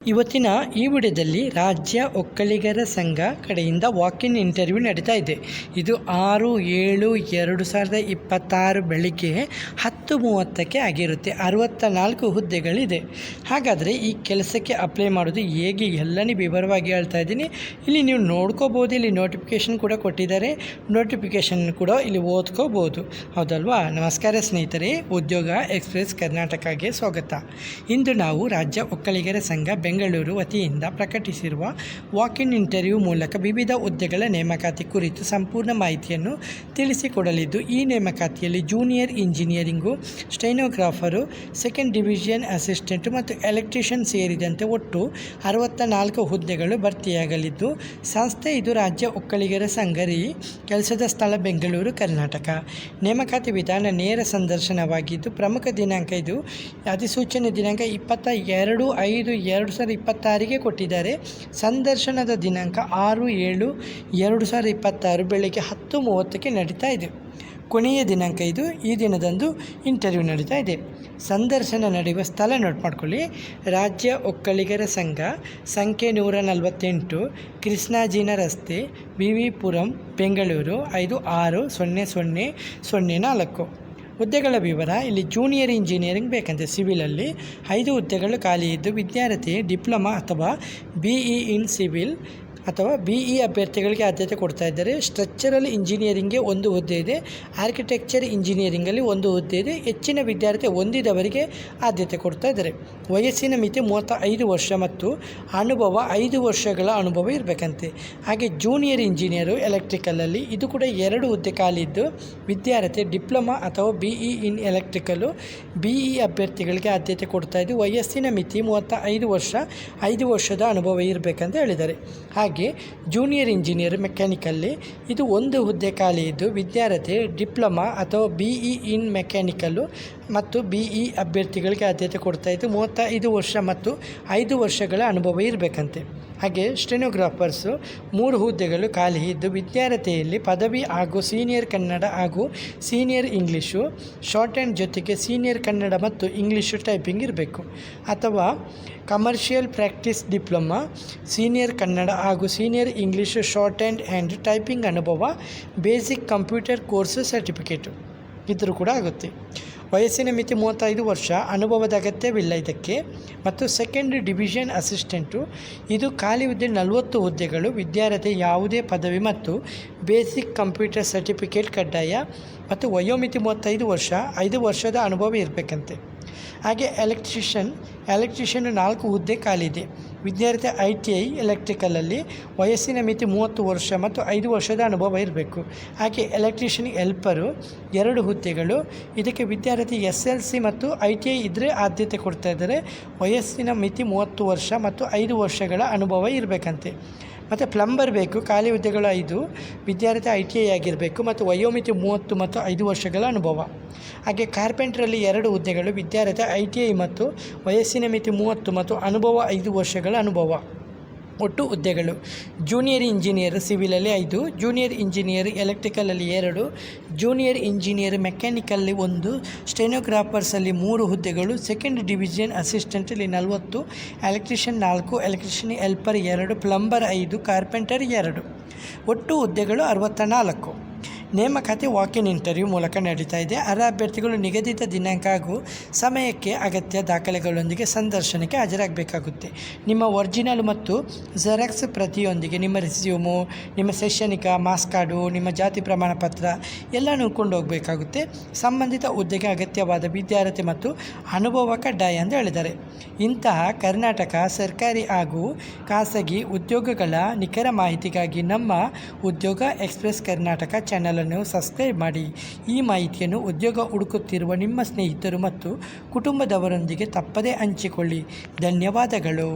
ಇವತ್ತಿನ ಈ ವಿಡಿಯೋದಲ್ಲಿ ರಾಜ್ಯ ಒಕ್ಕಲಿಗರ ಸಂಘ ಕಡೆಯಿಂದ ವಾಕ್-ಇನ್ ಇಂಟರ್ವ್ಯೂ ನಡೀತಾ ಇದೆ. ಇದು 6/7/2026 ಬೆಳಿಗ್ಗೆ 10:30ಕ್ಕೆ ಆಗಿರುತ್ತೆ. 64 ಹುದ್ದೆಗಳಿದೆ. ಹಾಗಾದರೆ ಈ ಕೆಲಸಕ್ಕೆ ಅಪ್ಲೈ ಮಾಡೋದು ಹೇಗೆ ಎಲ್ಲನೇ ವಿವರವಾಗಿ ಹೇಳ್ತಾ ಇದ್ದೀನಿ. ಇಲ್ಲಿ ನೀವು ನೋಡ್ಕೋಬೋದು. ಇಲ್ಲಿ ನೋಟಿಫಿಕೇಷನ್ ಕೂಡ ಕೊಟ್ಟಿದ್ದಾರೆ. ನೋಟಿಫಿಕೇಷನ್ ಕೂಡ ಇಲ್ಲಿ ಓದ್ಕೋಬೋದು, ಹೌದಲ್ವಾ? ನಮಸ್ಕಾರ ಸ್ನೇಹಿತರೆ, ಉದ್ಯೋಗ ಎಕ್ಸ್ಪ್ರೆಸ್ ಕರ್ನಾಟಕಕ್ಕೆ ಸ್ವಾಗತ. ಇಂದು ನಾವು ರಾಜ್ಯ ಒಕ್ಕಲಿಗರ ಸಂಘ ಬೆಂಗಳೂರು ವತಿಯಿಂದ ಪ್ರಕಟಿಸಿರುವ ವಾಕ್-ಇನ್ ಇಂಟರ್ವ್ಯೂ ಮೂಲಕ ವಿವಿಧ ಹುದ್ದೆಗಳ ನೇಮಕಾತಿ ಕುರಿತು ಸಂಪೂರ್ಣ ಮಾಹಿತಿಯನ್ನು ತಿಳಿಸಿಕೊಡಲಿದ್ದು, ಈ ನೇಮಕಾತಿಯಲ್ಲಿ junior engineering, stenographer, second division assistant ಮತ್ತು ಎಲೆಕ್ಟ್ರಿಷಿಯನ್ ಸೇರಿದಂತೆ ಒಟ್ಟು 64 ಹುದ್ದೆಗಳು ಭರ್ತಿಯಾಗಲಿದ್ದು, ಸಂಸ್ಥೆ ಇದು ರಾಜ್ಯ ಒಕ್ಕಲಿಗರ ಸಂಘರಿ, ಕೆಲಸದ ಸ್ಥಳ ಬೆಂಗಳೂರು, ಕರ್ನಾಟಕ. ನೇಮಕಾತಿ ವಿಧಾನ ನೇರ ಸಂದರ್ಶನವಾಗಿದ್ದು, ಪ್ರಮುಖ ದಿನಾಂಕ ಇದು ಅಧಿಸೂಚನೆ ದಿನಾಂಕ 22/5/2026ಗೆ ಕೊಟ್ಟಿದ್ದಾರೆ. ಸಂದರ್ಶನದ ದಿನಾಂಕ 6/7/2026 ಬೆಳಗ್ಗೆ 10:30ಕ್ಕೆ ನಡೀತಾ ಇದೆ. ಕೊನೆಯ ದಿನಾಂಕ ಇದು. ಈ ದಿನದಂದು ಇಂಟರ್ವ್ಯೂ ನಡೀತಾ ಇದೆ. ಸಂದರ್ಶನ ನಡೆಯುವ ಸ್ಥಳ ನೋಟ್ ಮಾಡ್ಕೊಳ್ಳಿ. ರಾಜ್ಯ ಒಕ್ಕಲಿಗರ ಸಂಘ, ಸಂಖ್ಯೆ 148, ಕೃಷ್ಣಾಜಿನ ರಸ್ತೆ, ವಿ ಪುರಂ, ಬೆಂಗಳೂರು 560004. ಹುದ್ದೆಗಳ ವಿವರ ಇಲ್ಲಿ. ಜೂನಿಯರ್ ಇಂಜಿನಿಯರಿಂಗ್ ಬೇಕಂತೆ, ಸಿವಿಲಲ್ಲಿ 5 ಹುದ್ದೆಗಳು ಖಾಲಿ ಇದ್ದು, ವಿದ್ಯಾರ್ಥಿ ಡಿಪ್ಲೊಮಾ ಅಥವಾ BE ಇನ್ ಸಿವಿಲ್ ಅಥವಾ BE ಅಭ್ಯರ್ಥಿಗಳಿಗೆ ಆದ್ಯತೆ ಕೊಡ್ತಾ ಇದ್ದಾರೆ. ಸ್ಟ್ರಕ್ಚರಲ್ ಇಂಜಿನಿಯರಿಂಗ್ಗೆ 1 ಹುದ್ದೆ ಇದೆ. ಆರ್ಕಿಟೆಕ್ಚರ್ ಇಂಜಿನಿಯರಿಂಗಲ್ಲಿ 1 ಹುದ್ದೆ ಇದೆ. ಹೆಚ್ಚಿನ ವಿದ್ಯಾರ್ಥಿ ಹೊಂದಿದವರಿಗೆ ಆದ್ಯತೆ ಕೊಡ್ತಾ ಇದ್ದಾರೆ. ವಯಸ್ಸಿನ ಮಿತಿ 35 ವರ್ಷ ಮತ್ತು ಅನುಭವ 5 ವರ್ಷಗಳ ಅನುಭವ ಇರಬೇಕಂತೆ. ಹಾಗೆ ಜೂನಿಯರ್ ಇಂಜಿನಿಯರು ಎಲೆಕ್ಟ್ರಿಕಲಲ್ಲಿ ಇದು ಕೂಡ 2 ಹುದ್ದೆ ಖಾಲಿ ಇದ್ದು, ವಿದ್ಯಾರ್ಥಿ ಡಿಪ್ಲೊಮಾ ಅಥವಾ BE ಇನ್ ಎಲೆಕ್ಟ್ರಿಕಲ್ಲು BE ಅಭ್ಯರ್ಥಿಗಳಿಗೆ ಆದ್ಯತೆ ಕೊಡ್ತಾ ಇದ್ದು, ವಯಸ್ಸಿನ ಮಿತಿ 35 ವರ್ಷ, 5 ವರ್ಷದ ಅನುಭವ ಇರಬೇಕಂತ ಹೇಳಿದ್ದಾರೆ. ಹಾಗೆ ಜೂನಿಯರ್ ಇಂಜಿನಿಯರ್ ಮೆಕ್ಯಾನಿಕಲ್ಲಿ ಇದು 1 ಹುದ್ದೆ ಖಾಲಿ ಇದ್ದು, ವಿದ್ಯಾರ್ಥಿ ಡಿಪ್ಲೊಮಾ ಅಥವಾ BE ಇನ್ ಮೆಕ್ಯಾನಿಕಲ್ಲು ಮತ್ತು BE ಅಭ್ಯರ್ಥಿಗಳಿಗೆ ಆದ್ಯತೆ ಕೊಡ್ತಾ ಇದ್ದು, 35 ವರ್ಷ ಮತ್ತು 5 ವರ್ಷಗಳ ಅನುಭವ ಇರಬೇಕಂತೆ. ಹಾಗೆ ಸ್ಟೆನೋಗ್ರಾಫರ್ಸು 3 ಹುದ್ದೆಗಳು ಖಾಲಿ ಇದ್ದು, ವಿದ್ಯಾರ್ಥಿಯಲ್ಲಿ ಪದವಿ ಹಾಗೂ ಸೀನಿಯರ್ ಕನ್ನಡ ಹಾಗೂ ಸೀನಿಯರ್ ಇಂಗ್ಲೀಷು, ಶಾರ್ಟ್ ಹ್ಯಾಂಡ್ ಜೊತೆಗೆ ಸೀನಿಯರ್ ಕನ್ನಡ ಮತ್ತು ಇಂಗ್ಲೀಷು ಟೈಪಿಂಗ್ ಇರಬೇಕು. ಅಥವಾ commercial practice diploma, senior Kannada ಹಾಗೂ senior English, shorthand typing ಅನುಭವ, ಬೇಸಿಕ್ ಕಂಪ್ಯೂಟರ್ ಕೋರ್ಸ್ ಸರ್ಟಿಫಿಕೇಟು ಇದ್ದರೂ ಕೂಡ ಆಗುತ್ತೆ. ವಯಸ್ಸಿನ ಮಿತಿ 35 ವರ್ಷ, ಅನುಭವದ ಅಗತ್ಯವಿಲ್ಲ ಇದಕ್ಕೆ. ಮತ್ತು ಸೆಕೆಂಡ್ ಡಿವಿಷನ್ ಅಸಿಸ್ಟೆಂಟು ಇದು ಖಾಲಿ ಹುದ್ದೆ 40 ಹುದ್ದೆಗಳು. ವಿದ್ಯಾರ್ಥಿ ಯಾವುದೇ ಪದವಿ ಮತ್ತು ಬೇಸಿಕ್ ಕಂಪ್ಯೂಟರ್ ಸರ್ಟಿಫಿಕೇಟ್ ಕಡ್ಡಾಯ ಮತ್ತು ವಯೋಮಿತಿ 35 ವರ್ಷ, 5 ವರ್ಷದ ಅನುಭವ ಇರಬೇಕಂತೆ. ಹಾಗೆ ಎಲೆಕ್ಟ್ರಿಷಿಯನ್ 4 ಹುದ್ದೆ ಖಾಲಿದೆ. ವಿದ್ಯಾರ್ಥಿ ITI ಎಲೆಕ್ಟ್ರಿಕಲಲ್ಲಿ ವಯಸ್ಸಿನ ಮಿತಿ 30 ವರ್ಷ ಮತ್ತು 5 ವರ್ಷದ ಅನುಭವ ಇರಬೇಕು. ಹಾಗೆ ಎಲೆಕ್ಟ್ರಿಷಿಯನ್ ಹೆಲ್ಪರು 2 ಹುದ್ದೆಗಳು. ಇದಕ್ಕೆ ವಿದ್ಯಾರ್ಥಿ SLC ಮತ್ತು ITI ಇದ್ದರೆ ಆದ್ಯತೆ ಕೊಡ್ತಾ ಇದ್ದಾರೆ. ವಯಸ್ಸಿನ ಮಿತಿ 30 ವರ್ಷ ಮತ್ತು 5 ವರ್ಷಗಳ ಅನುಭವ ಇರಬೇಕಂತೆ. ಮತ್ತು ಪ್ಲಂಬರ್ ಬೇಕು, ಖಾಲಿ ಹುದ್ದೆಗಳು 5, ವಿದ್ಯಾರ್ಥಿ ITI ಆಗಿರಬೇಕು ಮತ್ತು ವಯೋಮಿತಿ 30 ಮತ್ತು 5 ವರ್ಷಗಳ ಅನುಭವ. ಹಾಗೆ ಕಾರ್ಪೆಂಟ್ರಲ್ಲಿ 2 ಹುದ್ದೆಗಳು. ವಿದ್ಯಾರ್ಥಿ ITI ಮತ್ತು ವಯಸ್ಸಿನ ಮಿತಿ 30 ಮತ್ತು ಅನುಭವ 5 ವರ್ಷಗಳ ಅನುಭವ. ಒಟ್ಟು ಹುದ್ದೆಗಳು: ಜೂನಿಯರ್ ಇಂಜಿನಿಯರ್ ಸಿವಿಲಲ್ಲಿ 5, ಜೂನಿಯರ್ ಇಂಜಿನಿಯರ್ ಎಲೆಕ್ಟ್ರಿಕಲಲ್ಲಿ 2, ಜೂನಿಯರ್ ಇಂಜಿನಿಯರ್ ಮೆಕ್ಯಾನಿಕಲ್ಲಿ 1, ಸ್ಟೆನೋಗ್ರಾಫರ್ಸಲ್ಲಿ 3 ಹುದ್ದೆಗಳು, ಸೆಕೆಂಡ್ ಡಿವಿಷನ್ ಅಸಿಸ್ಟೆಂಟಲ್ಲಿ 40, electrician 4, electrician helper 2, plumber 5, carpenter 2. ಒಟ್ಟು ಹುದ್ದೆಗಳು 64. ನೇಮಕಾತಿ ವಾಕ್-ಇನ್ ಇಂಟರ್ವ್ಯೂ ಮೂಲಕ ನಡೀತಾ ಇದೆ. ಅರ್ಹ ಅಭ್ಯರ್ಥಿಗಳು ನಿಗದಿತ ದಿನಾಂಕ ಹಾಗೂ ಸಮಯಕ್ಕೆ ಅಗತ್ಯ ದಾಖಲೆಗಳೊಂದಿಗೆ ಸಂದರ್ಶನಕ್ಕೆ ಹಾಜರಾಗಬೇಕಾಗುತ್ತೆ. ನಿಮ್ಮ ಒರಿಜಿನಲ್ ಮತ್ತು ಜೆರಾಕ್ಸ್ ಪ್ರತಿಯೊಂದಿಗೆ ನಿಮ್ಮ ರೆಸ್ಯೂಮು, ನಿಮ್ಮ ಶೈಕ್ಷಣಿಕ ಮಾರ್ಕ್ಸ್ ಕಾರ್ಡು, ನಿಮ್ಮ ಜಾತಿ ಪ್ರಮಾಣ ಪತ್ರ ಎಲ್ಲ ನೋಡ್ಕೊಂಡು ಹೋಗಬೇಕಾಗುತ್ತೆ. ಸಂಬಂಧಿತ ಹುದ್ದೆಗೆ ಅಗತ್ಯವಾದ ವಿದ್ಯಾರ್ಥಿ ಮತ್ತು ಅನುಭವ ಕಡ್ಡಾಯ ಅಂತ ಹೇಳಿದ್ದಾರೆ. ಇಂತಹ ಕರ್ನಾಟಕ ಸರ್ಕಾರಿ ಹಾಗೂ ಖಾಸಗಿ ಉದ್ಯೋಗಗಳ ನಿಖರ ಮಾಹಿತಿಗಾಗಿ ನಮ್ಮ ಉದ್ಯೋಗ ಎಕ್ಸ್ಪ್ರೆಸ್ ಕರ್ನಾಟಕ ಚಾನಲ್ ಸಬ್ಸ್ಕ್ರೈಬ್ ಮಾಡಿ. ಈ ಮಾಹಿತಿಯನ್ನು ಉದ್ಯೋಗ ಹುಡುಕುತ್ತಿರುವ ನಿಮ್ಮ ಸ್ನೇಹಿತರು ಮತ್ತು ಕುಟುಂಬದವರೊಂದಿಗೆ ತಪ್ಪದೇ ಹಂಚಿಕೊಳ್ಳಿ. ಧನ್ಯವಾದಗಳು.